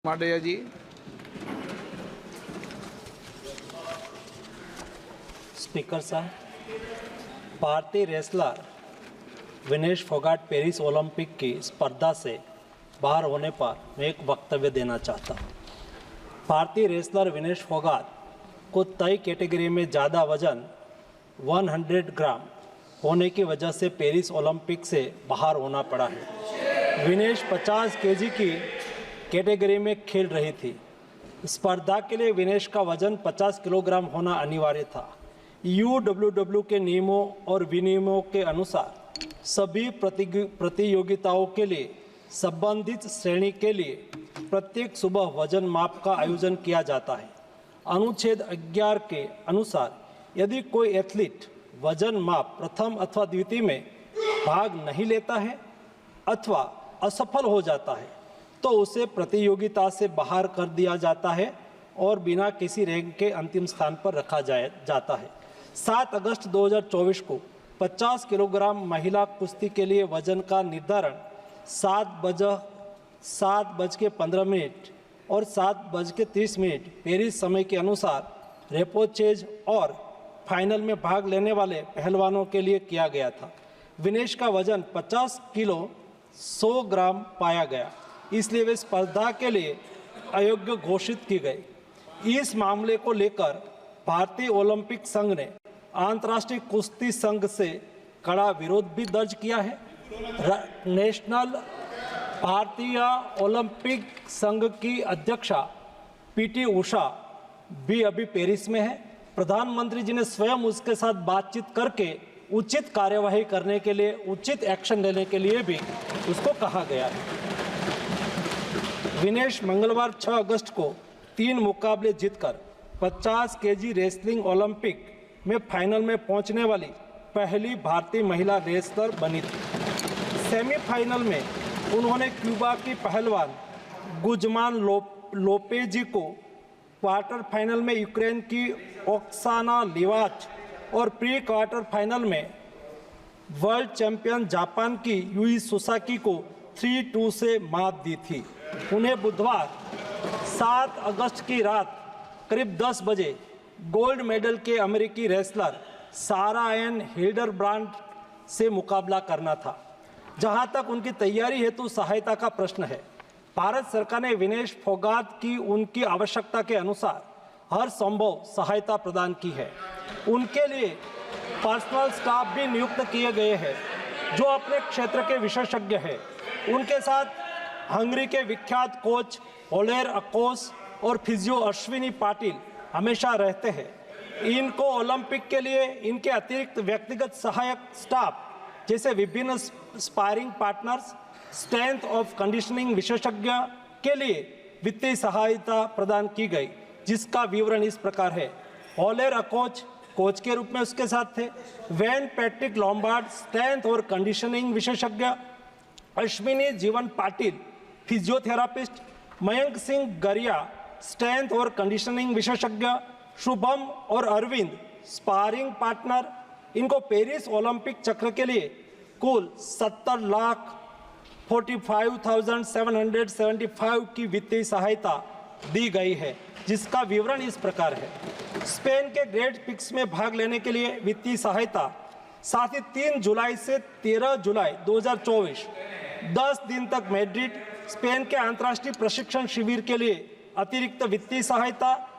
माडैया जी। Speaker साहब, भारतीय wrestler Vinesh Phogat Paris Olympic की स्पर्धा से बाहर होने पर मैं एक वक्तव्य देना चाहता हूँ। भारतीय रेसलर विनेश फोगाट को तय कैटेगरी में ज़्यादा वजन 100 ग्राम होने की वजह से पेरिस ओलंपिक से बाहर होना पड़ा है। विनेश 50 केजी की कैटेगरी में खेल रही थी। स्पर्धा के लिए विनेश का वजन 50 किलोग्राम होना अनिवार्य था। यूडब्ल्यूडब्ल्यू के नियमों और विनियमों के अनुसार सभी प्रतियोगिताओं के लिए संबंधित श्रेणी के लिए प्रत्येक सुबह वजन माप का आयोजन किया जाता है। अनुच्छेद 11 के अनुसार यदि कोई एथलीट वजन माप प्रथम अथवा द्वितीय में भाग नहीं लेता है अथवा असफल हो जाता है तो उसे प्रतियोगिता से बाहर कर दिया जाता है और बिना किसी रैंक के अंतिम स्थान पर रखा जाता है। 7 अगस्त 2024 को 50 किलोग्राम महिला कुश्ती के लिए वजन का निर्धारण 7:15 और 7:30 पेरिस समय के अनुसार रेपोचेज और फाइनल में भाग लेने वाले पहलवानों के लिए किया गया था। विनेश का वजन 50 किलो 100 ग्राम पाया गया, इसलिए वे स्पर्धा के लिए अयोग्य घोषित की गई। इस मामले को लेकर भारतीय ओलंपिक संघ ने अंतर्राष्ट्रीय कुश्ती संघ से कड़ा विरोध भी दर्ज किया है। नेशनल भारतीय ओलंपिक संघ की अध्यक्षा पीटी उषा भी अभी पेरिस में है। प्रधानमंत्री जी ने स्वयं उसके साथ बातचीत करके उचित कार्यवाही करने के लिए, उचित एक्शन लेने के लिए भी उसको कहा गया है। विनेश मंगलवार 6 अगस्त को 3 मुकाबले जीतकर 50 केजी रेसलिंग ओलंपिक में फाइनल में पहुंचने वाली पहली भारतीय महिला रेसलर बनी थी। सेमीफाइनल में उन्होंने क्यूबा की पहलवान गुजमान लोपेजी को, क्वार्टर फाइनल में यूक्रेन की ओक्साना लिवाच और प्री क्वार्टर फाइनल में वर्ल्ड चैंपियन जापान की यूई सुसाकी को 3-2 से मात दी थी। उन्हें बुधवार 7 अगस्त की रात करीब 10 बजे गोल्ड मेडल के अमेरिकी रेसलर सारा एन हिल्डरब्रांड से मुकाबला करना था। जहां तक उनकी तैयारी हेतु सहायता का प्रश्न है, भारत सरकार ने विनेश फोगाट की उनकी आवश्यकता के अनुसार हर संभव सहायता प्रदान की है। उनके लिए पर्सनल स्टाफ भी नियुक्त किए गए हैं जो अपने क्षेत्र के विशेषज्ञ हैं। उनके साथ हंगरी के विख्यात कोच ओलेर अकोस और फिजियो अश्विनी पाटिल हमेशा रहते हैं। इनको ओलंपिक के लिए इनके अतिरिक्त व्यक्तिगत सहायक स्टाफ जैसे विभिन्न sparring partners, strength of conditioning विशेषज्ञ के लिए वित्तीय सहायता प्रदान की गई, जिसका विवरण इस प्रकार है। ओलेर अकोच कोच के रूप में उसके साथ थे, वैन पैट्रिक लॉम्बार्ड स्ट्रेंथ और कंडीशनिंग विशेषज्ञ, अश्विनी जीवन पाटिल फिजियोथेरापिस्ट, मयंक सिंह गरिया स्ट्रेंथ और कंडीशनिंग विशेषज्ञ, शुभम और अरविंद स्पारिंग पार्टनर। इनको पेरिस ओलंपिक चक्र के लिए कुल 70,45,775 की वित्तीय सहायता दी गई है, जिसका विवरण इस प्रकार है। स्पेन के ग्रेट पिक्स में भाग लेने के लिए वित्तीय सहायता, साथ ही 3 जुलाई से 13 जुलाई 2024 10 दिन तक मैड्रिड, स्पेन के अंतर्राष्ट्रीय प्रशिक्षण शिविर के लिए अतिरिक्त वित्तीय सहायता,